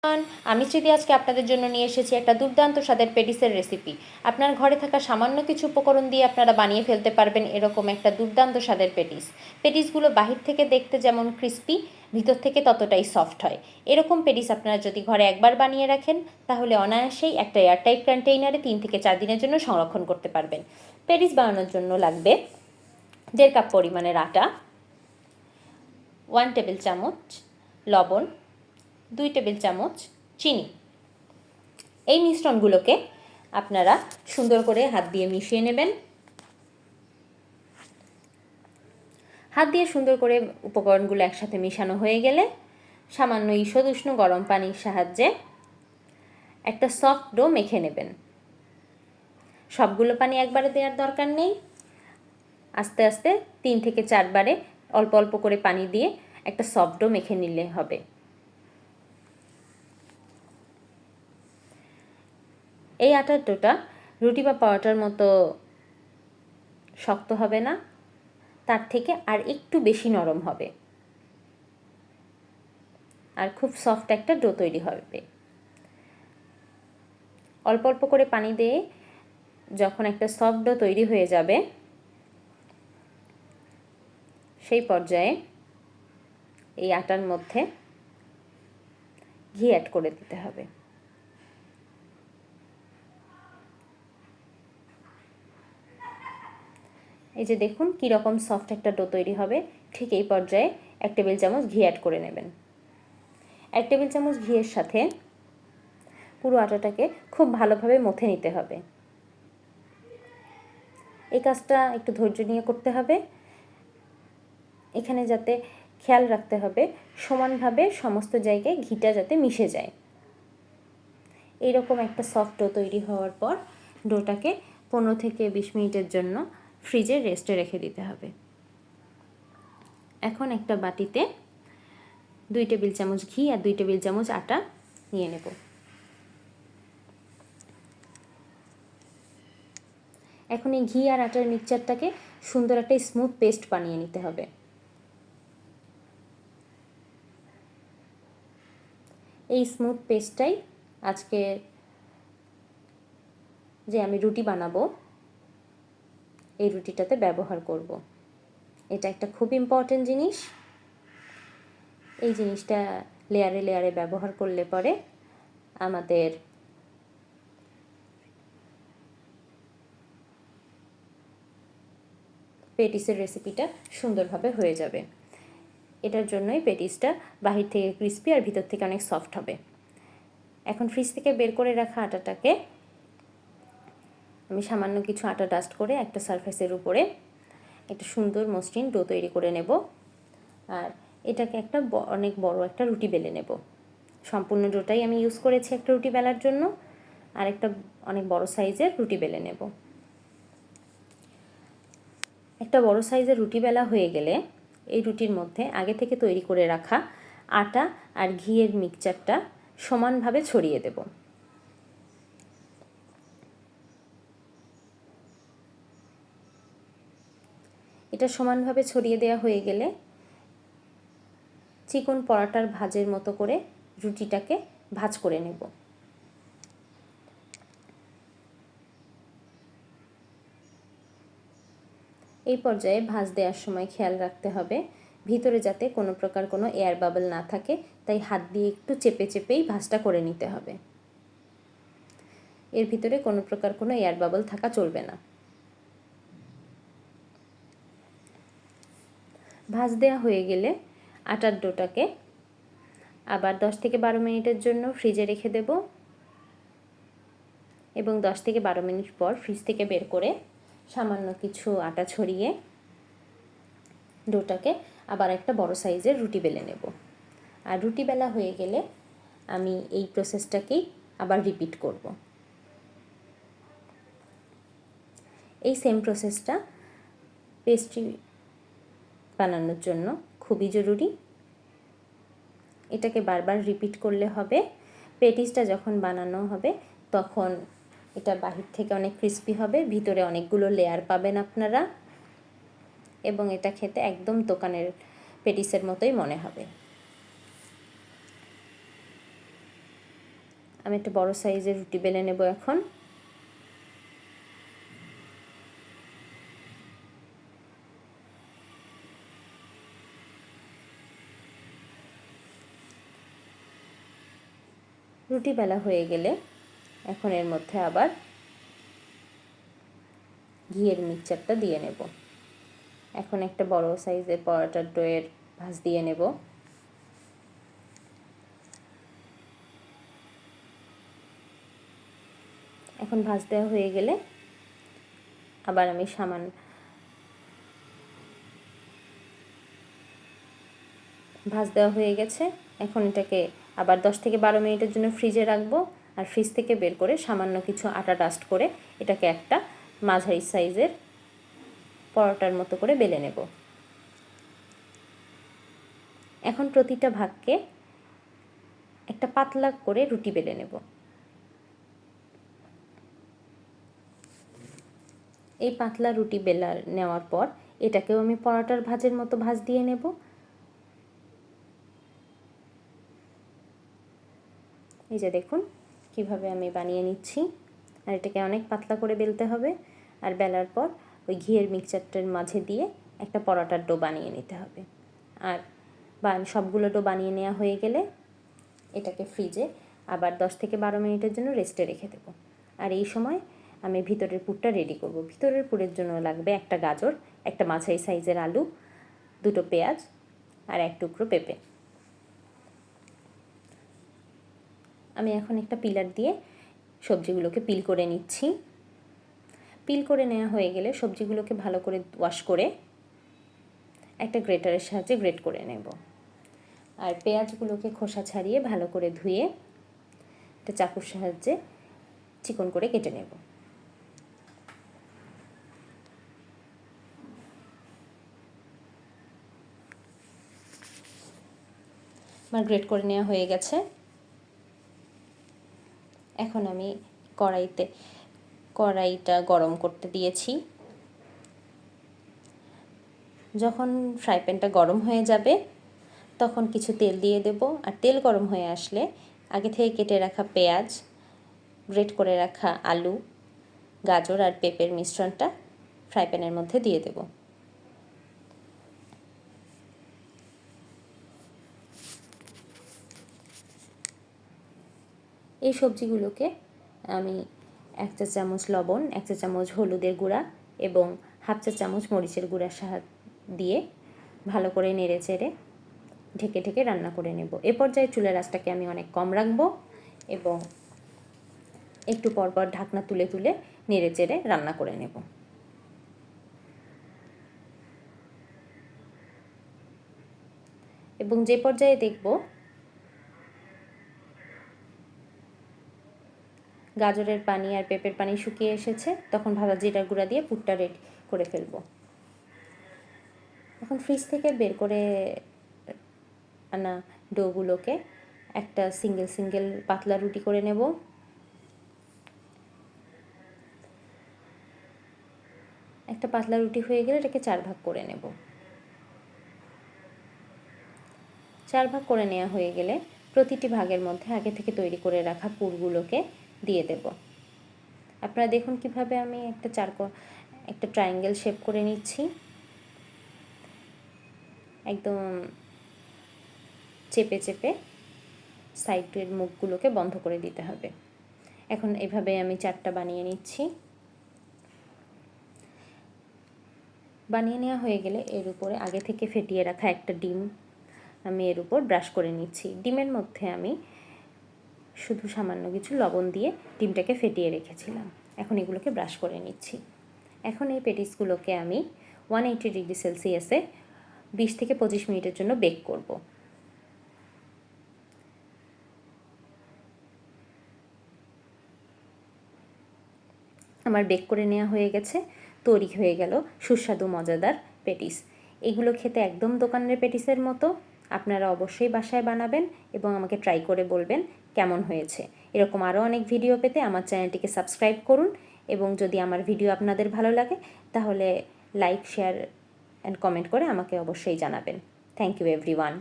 আমি স্মৃতি আজকে আপনাদের জন্য নিয়ে এসেছি একটা দুর্দান্ত স্বাদের পেটিসের রেসিপি। আপনার ঘরে থাকা সামান্য কিছু উপকরণ দিয়ে আপনারা বানিয়ে ফেলতে পারবেন এরকম একটা দুর্দান্ত স্বাদের পেটিস। পেটিসগুলো বাহির থেকে দেখতে যেমন ক্রিস্পি, ভিতর থেকে ততটাই সফট হয়। এরকম পেটিস আপনারা যদি ঘরে একবার বানিয়ে রাখেন তাহলে অনায়াসেই একটা এয়ারটাইট কন্টেইনারে 3 থেকে 4 দিনের জন্য সংরক্ষণ করতে পারবেন। পেটিস বানানোর জন্য লাগবে 1.5 কাপ পরিমাণের আটা, 1 টেবিল চামচ লবণ, 2 টেবিল চামচ চিনি। এই মিশ্রণগুলোকে আপনারা সুন্দর করে হাত দিয়ে মিশিয়ে নেবেন। হাত দিয়ে সুন্দর করে উপকরণগুলো একসাথে মিশানো হয়ে গেলে সামান্য ঈষৎ উষ্ণ গরম পানির সাহায্যে একটা সফট ডো মেখে নেবেন। সবগুলো পানি একবারে দেওয়ার দরকার নেই, আস্তে আস্তে 3 থেকে 4 বারে অল্প অল্প করে পানি দিয়ে একটা সফট ডো মেখে নিলে হবে। এই আটার ডোটা রুটি বা পরোটার মতো শক্ত হবে না, তার থেকে আর একটু বেশি নরম হবে আর খুব সফট একটা ডো তৈরি হবে। অল্প অল্প করে পানি দিয়ে যখন একটা সফট ডো তৈরি হয়ে যাবে সেই পর্যায়ে এই আটার মধ্যে ঘি অ্যাড করে দিতে হবে। এই যে দেখুন কীরকম সফট একটা ডো তৈরি হবে, ঠিক এই পর্যায়ে 1 টেবিল চামচ ঘি অ্যাড করে নেবেন। 1 টেবিল চামচ ঘিয়ের সাথে পুরো আটাটাকে খুব ভালোভাবে মথে নিতে হবে। এই কাজটা একটু ধৈর্য নিয়ে করতে হবে। এখানে যাতে খেয়াল রাখতে হবে সমানভাবে সমস্ত জায়গায় ঘিটা যাতে মিশে যায়। এইরকম একটা সফট ডো তৈরি হওয়ার পর ডোটাকে 15 থেকে 20 মিনিটের জন্য ফ্রিজে রেস্টে রেখে দিতে হবে। এখন একটা বাটিতে 2 টেবিল চামচ ঘি আর 2 টেবিল চামচ আটা নিয়ে নেব। এখন এই ঘি আর আটার মিক্সচারটাকে সুন্দর একটা স্মুথ পেস্ট বানিয়ে নিতে হবে। এই স্মুথ পেস্টটাই আজকে যে আমি রুটি বানাবো এই রুটিটাতে ব্যবহার করব। এটা একটা খুব ইম্পর্টেন্ট জিনিস। এই জিনিসটা লেয়ারে লেয়ারে ব্যবহার করলে পরে আমাদের পেটিসের রেসিপিটা সুন্দরভাবে হয়ে যাবে। এটার জন্যই পেটিসটা বাহির থেকে ক্রিস্পি আর ভিতর থেকে অনেক সফট হবে। এখন ফ্রিজ থেকে বের করে রাখা আটাটাকে আমি সামান্য কিছু আটা ডাস্ট করে একটা সারফেসের উপরে একটা সুন্দর মসৃণ ডো তৈরি করে নেব আর এটাকে একটা অনেক বড় একটা রুটি বেলে নেব। সম্পূর্ণ ডোটাই আমি ইউজ করেছি একটা রুটি বেলার জন্য, আর একটা অনেক বড় সাইজের রুটি বেলে নেব। একটা বড় সাইজের রুটি বেলা হয়ে গেলে এই রুটির মধ্যে আগে থেকে তৈরি করে রাখা আটা আর ঘিয়ের মিক্সচারটা সমানভাবে ছড়িয়ে দেব। এটা সমানভাবে ছড়িয়ে দেওয়া হয়ে গেলে চিকন পরাটার ভাজের মতো করে রুটিটাকে ভাজ করে নেব। এই পর্যায়ে ভাজ দেওয়ার সময় খেয়াল রাখতে হবে ভিতরে যাতে কোনো প্রকার কোনো এয়ার বাবল না থাকে, তাই হাত দিয়ে একটু চেপে চেপেই ভাজটা করে নিতে হবে। এর ভিতরে কোনো প্রকার কোনো এয়ার বাবল থাকা চলবে না। ভাজ দেওয়া হয়ে গেলে আটার ডোটাকে আবার 10 থেকে 12 মিনিটের জন্য ফ্রিজে রেখে দেব এবং 10 থেকে 12 মিনিট পর ফ্রিজ থেকে বের করে সামান্য কিছু আটা ছড়িয়ে ডোটাকে আবার একটা বড় সাইজের রুটি বেলে নেব। আর রুটি বেলা হয়ে গেলে আমি এই প্রসেসটাকেই আবার রিপিট করব। এই সেম প্রসেসটা পেস্ট্রি বানানোর জন্য খুবই জরুরি। এটাকে বারবার রিপিট করলে হবে। পেটিসটা যখন বানানো হবে তখন এটা বাহির থেকে অনেক ক্রিস্পি হবে, ভিতরে অনেকগুলো লেয়ার পাবেন আপনারা এবং এটা খেতে একদম দোকানের পেটিসের মতোই মনে হবে। আমি একটা বড় সাইজের রুটি বেলে নেব এখন। রুটি বেলা হয়ে গেলে এখন এর মধ্যে আবার ঘিয়ের মিক্সচারটা দিয়ে নেব। এখন একটা বড় সাইজের পরোটার ডোয়ের ভাঁজ দিয়ে নেব। এখন ভাঁজ দেওয়া হয়ে গেলে আবার আমি ভাঁজ দেওয়া হয়ে গেছে। এখন এটাকে আবার 10 থেকে 12 মিনিটের জন্য ফ্রিজে রাখবো। আর ফ্রিজ থেকে বের করে সামান্য কিছু আটা ডাস্ট করে এটাকে একটা মাঝারি সাইজের পরোটার মতো করে বেলে নেব। এখন প্রতিটা ভাগকে একটা পাতলা করে রুটি বেলে নেব। এই পাতলা রুটি বেলা নেওয়ার পর এটাকেও আমি পরোটার ভাঁজের মতো ভাঁজ দিয়ে নেব। এই যে দেখুন কিভাবে আমি বানিয়ে নিচ্ছি। আর এটাকে অনেক পাতলা করে বেলতে হবে। আর বেলার পর ওই ঘিয়ের মিক্সচারটার মাঝে দিয়ে একটা পরোটার ডো বানিয়ে নিতে হবে। আর সবগুলো ডো বানিয়ে নেওয়া হয়ে গেলে এটাকে ফ্রিজে আবার 10 থেকে 12 মিনিটের জন্য রেস্টে রেখে দেব। আর এই সময় আমি ভিতরের পুরটা রেডি করব। ভিতরের পুরের জন্য লাগবে একটা গাজর, একটা মাঝারি সাইজের আলু, দুটো পেঁয়াজ আর এক টুকরো পেঁপে। আমি এখন একটা পিলার দিয়ে সবজিগুলোকে পিল করে নিচ্ছি। পিল করে নেওয়া হয়ে গেলে সবজিগুলোকে ভালো করে ওয়াশ করে একটা গ্রেটারের সাহায্যে গ্রেট করে নেব। আর পেঁয়াজগুলোকে খোসা ছাড়িয়ে ভালো করে ধুয়ে একটা চাকুর সাহায্যে চিকন করে কেটে নেব। আমার গ্রেট করে নেওয়া হয়ে গেছে। এখন আমি কড়াইটা গরম করতে দিয়েছি। যখন ফ্রাই প্যানটা গরম হয়ে যাবে তখন কিছু তেল দিয়ে দেব। আর তেল গরম হয়ে আসলে আগে থেকে কেটে রাখা পেঁয়াজ, গ্রেট করে রাখা আলু, গাজর আর পেঁপের মিশ্রণটা ফ্রাই প্যানের মধ্যে দিয়ে দেব। এই সবজিগুলোকে আমি 1 চা চামচ লবণ, 1 চা চামচ হলুদের গুঁড়া এবং 1/2 চা চামচ মরিচের গুঁড়ার সাহায্যে দিয়ে ভালো করে নেড়ে চেড়ে ঢেকে ঢেকে রান্না করে নেব। এ পর্যায়ে চুলার আঁচটাকে আমি অনেক কম রাখবো এবং একটু পরপর ঢাকনা তুলে তুলে নেড়ে চেড়ে রান্না করে নেব। এবং যে পর্যায়ে দেখব গাজরের পানি আর পেঁপের পানি শুকিয়ে এসেছে তখন ভাজা জিরার গুঁড়া দিয়ে পুরটা রেডি করে ফেলব। এখন ফ্রিজ থেকে বের করে আনা ডোগুলোকে একটা সিঙ্গেল পাতলা রুটি করে নেব। একটা পাতলা রুটি হয়ে গেলে এটাকে 4 ভাগ করে নেব। 4 ভাগ করে নেওয়া হয়ে গেলে প্রতিটি ভাগের মধ্যে আগে থেকে তৈরি করে রাখা পুরগুলোকে দিয়ে দেব। আপনারা দেখুন কিভাবে আমি একটা ট্রায়াঙ্গেল শেপ করে নিচ্ছি। একদম চেপে চেপে সাইডের মুখগুলোকে বন্ধ করে দিতে হবে। এখন এভাবে আমি 4টা বানিয়ে নিচ্ছি। বানিয়ে নেওয়া হয়ে গেলে এর উপরে আগে থেকে ফেটিয়ে রাখা একটা ডিম আমি এর উপর ব্রাশ করে নিচ্ছি। ডিমের মধ্যে আমি শুধু সামান্য কিছু লবণ দিয়ে ডিমটাকে ফেটিয়ে রেখেছিলাম। এখন এগুলোকে ব্রাশ করে নিচ্ছি। এখন এই পেটিসগুলোকে আমি 180 ডিগ্রি সেলসিয়াসে 20 থেকে 25 মিনিটের জন্য বেক করব। আমার বেক করে নেওয়া হয়ে গেছে। তৈরি হয়ে গেল সুস্বাদু মজাদার পেটিস। এগুলো খেতে একদম দোকানের পেটিসের মতো। আপনারা অবশ্যই বাসায় বানাবেন এবং আমাকে ট্রাই করে বলবেন কেমন হয়েছে। এরকম আরও অনেক ভিডিও পেতে আমার চ্যানেলটিকে সাবস্ক্রাইব করুন এবং যদি আমার ভিডিও আপনাদের ভালো লাগে তাহলে লাইক, শেয়ার অ্যান্ড কমেন্ট করে আমাকে অবশ্যই জানাবেন। Thank you everyone.